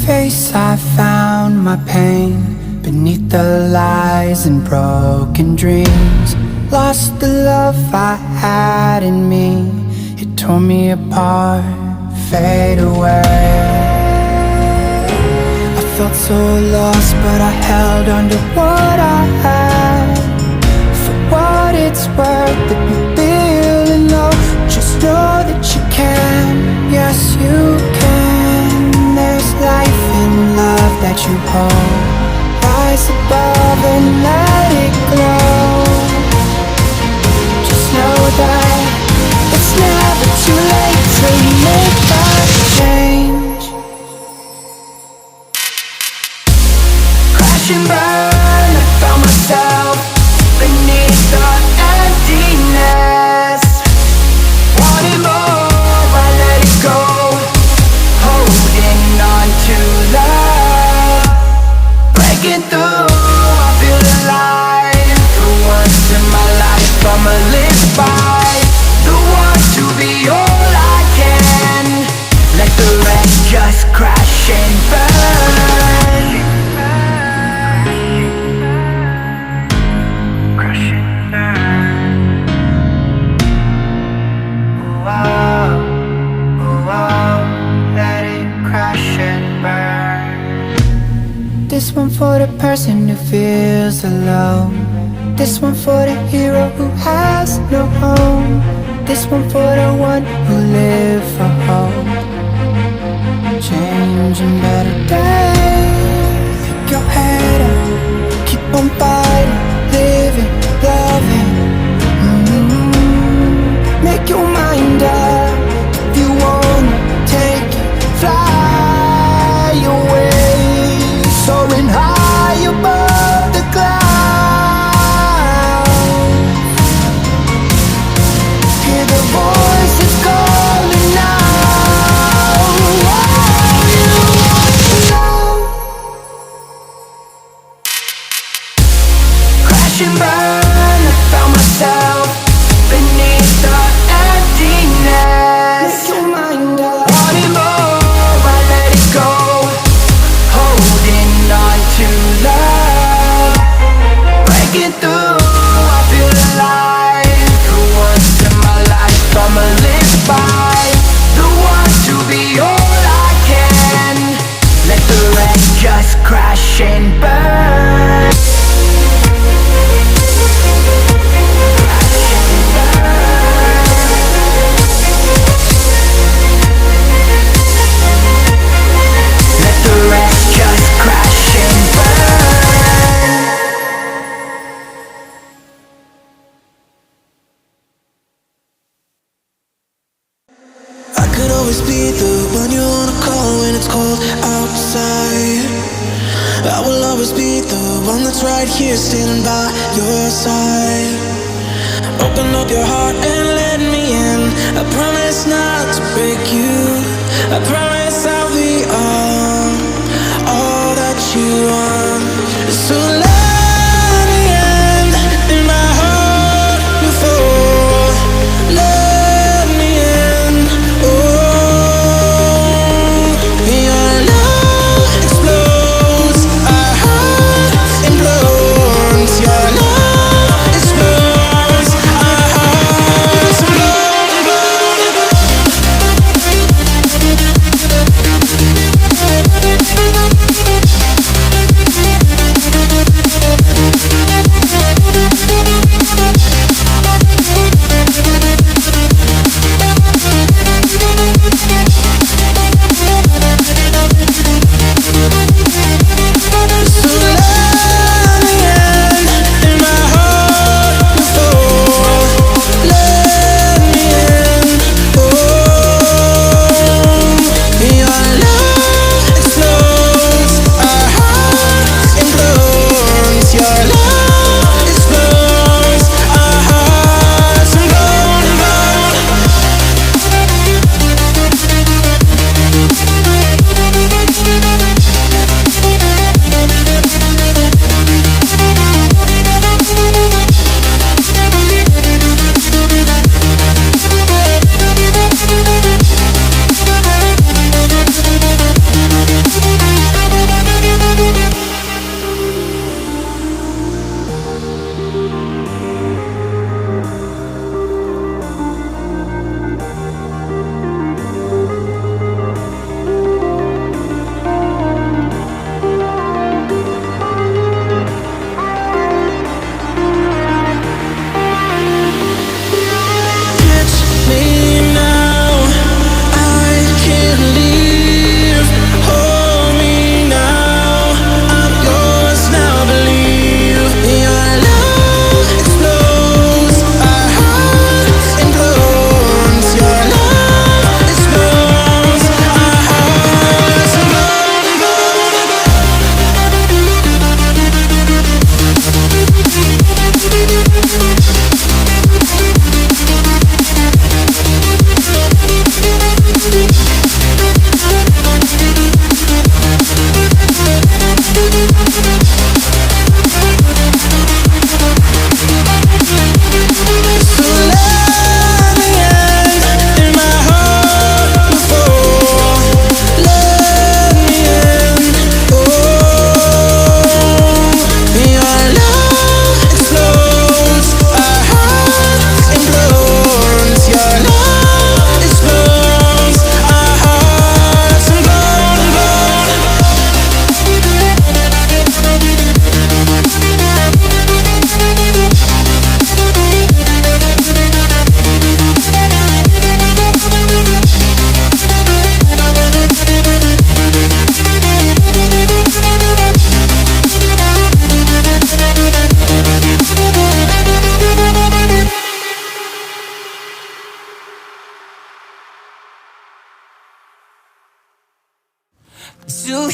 face I found my pain, beneath the lies and broken dreams. Lost the love I had in me, it tore me apart, fade away. I felt so lost, but I held on to what I had. For what it's worth, if you're feeling low, just know that you can, yes you can. There's life in love that you hold. Rise above and let it glow. Just know that it's never too late to make that change. Crash and burn, I found myself beneath the emptiness. Wanting more, I let it go. Holding on to love, breaking through, I feel alive. For once in my life, I'ma live by the want to be all I can. Let the rest just crash and burn. Crash and burn. Oh, oh, oh, oh, let it crash and burn. This one for the person who feels alone. This one for the hero who has no home. This one for the one who live for hope. Changing better days. Pick your head up, keep on fighting, living, loving. Make your mind up. If you wanna take it, fly away, soaring high above the clouds. Hear the voices calling now. Oh, you want to know. Crash and burn, I found myself beneath the emptiness. Make your mind up. Wanting more, I let it go. Holding on to love, breaking through, I feel alive. For once in my life, I'ma live by the want to be all I can. Let the rest just crash and burn. Let the rest just crash and burn. I could always be the one you wanna call when it's cold outside. I will always be the one that's right here standing by your side. Open up your heart and let me in. I promise not to break you. I promise I'll be all that you want. So let me in my heart before. Let me in. Oh, your love explodes. Our heart implodes. Your love explodes. Our hearts implode.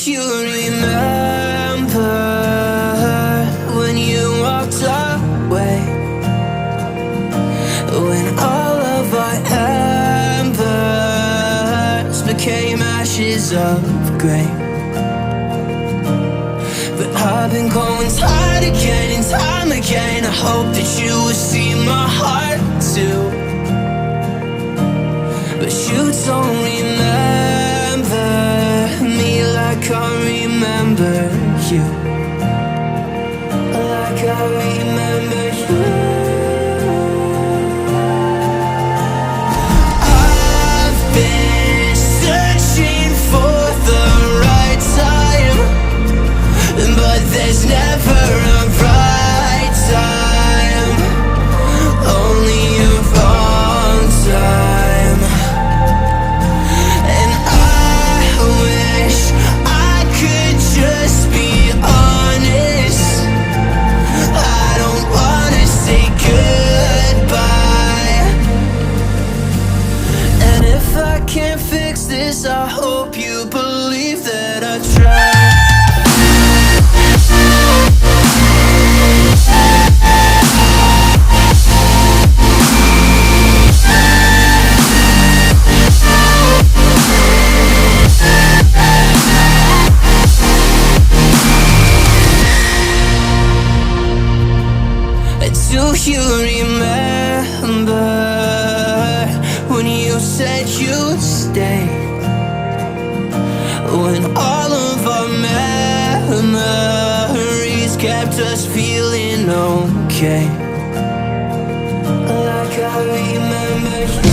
you remember when you walked away? When all of our embers became ashes of grey. But I've been going tired again and time again. I hope that you will see my heart too. But you don't remember me like I remember you. Like I remember you. I've been searching for the right time, but there's never a right time, only a wrong time. And I wish I could just be honest. I don't wanna say goodbye. And if I can't fix this, I hope you believe that I tried. Do you remember when you said you'd stay? When all of our memories kept us feeling okay. Like I remember you.